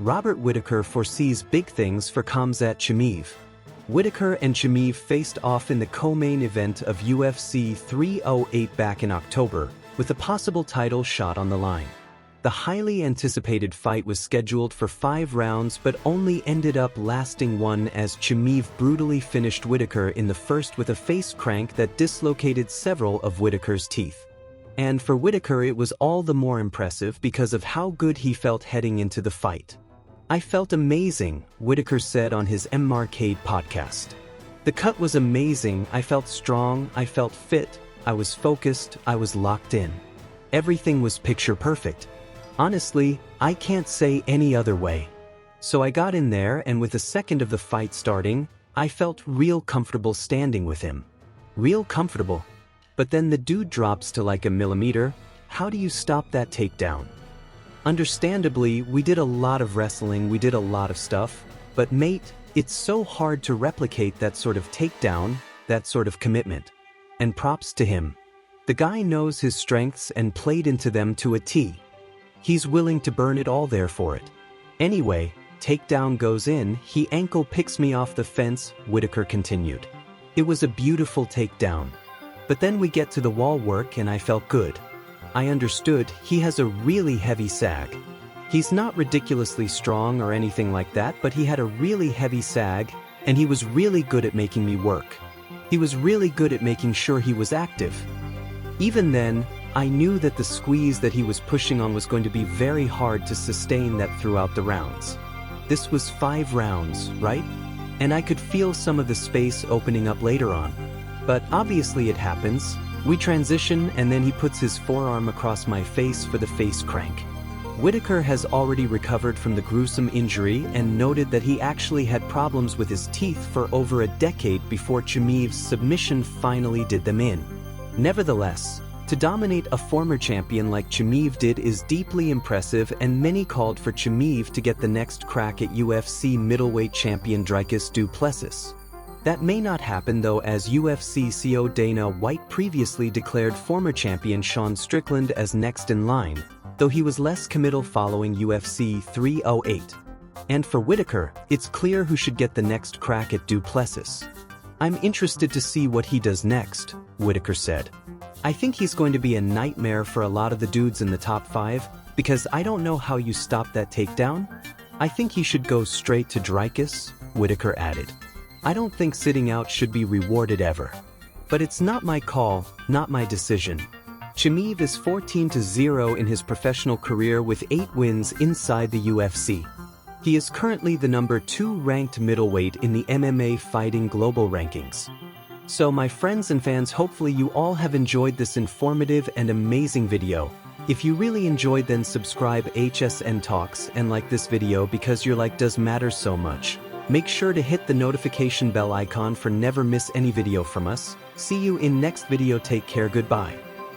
Robert Whittaker foresees big things for Khamzat Chimaev. Whittaker and Chimaev faced off in the co-main event of UFC 308 back in October, with a possible title shot on the line. The highly anticipated fight was scheduled for 5 rounds but only ended up lasting 1 as Chimaev brutally finished Whittaker in the first with a face crank that dislocated several of Whittaker's teeth. And for Whittaker it was all the more impressive because of how good he felt heading into the fight. "I felt amazing," Whittaker said on his Marcade podcast. "The cut was amazing, I felt strong, I felt fit, I was focused, I was locked in. Everything was picture perfect. Honestly, I can't say any other way. So I got in there and with a second of the fight starting, I felt real comfortable standing with him. Real comfortable. But then the dude drops to like a millimeter. How do you stop that takedown? Understandably, we did a lot of wrestling, we did a lot of stuff, but mate, it's so hard to replicate that sort of takedown, that sort of commitment. And props to him. The guy knows his strengths and played into them to a T. He's willing to burn it all there for it. Anyway, takedown goes in, he ankle picks me off the fence," Whittaker continued. "It was a beautiful takedown. But then we get to the wall work and I felt good. I understood he has a really heavy sag. He's not ridiculously strong or anything like that, but he had a really heavy sag, and he was really good at making me work. He was really good at making sure he was active. Even then, I knew that the squeeze that he was pushing on was going to be very hard to sustain that throughout the rounds. This was 5 rounds, right? And I could feel some of the space opening up later on. But obviously it happens. We transition and then he puts his forearm across my face for the face crank." Whittaker has already recovered from the gruesome injury and noted that he actually had problems with his teeth for over a decade before Chimaev's submission finally did them in. Nevertheless, to dominate a former champion like Chimaev did is deeply impressive, and many called for Chimaev to get the next crack at UFC Middleweight champion Dricus du Plessis. That may not happen though, as UFC CO Dana White previously declared former champion Sean Strickland as next in line, though he was less committal following UFC 308. And for Whittaker, it's clear who should get the next crack at du Plessis. "I'm interested to see what he does next," Whittaker said. "I think he's going to be a nightmare for a lot of the dudes in the top 5, because I don't know how you stop that takedown. I think he should go straight to Dricus," Whittaker added. "I don't think sitting out should be rewarded ever. But it's not my call, not my decision." Chimaev is 14-0 in his professional career with 8 wins inside the UFC. He is currently the number 2 ranked middleweight in the MMA Fighting Global Rankings. So my friends and fans, hopefully you all have enjoyed this informative and amazing video. If you really enjoyed, then subscribe HSN Talks and like this video, because your like does matter so much. Make sure to hit the notification bell icon for never miss any video from us. See you in next video. Take care. Goodbye.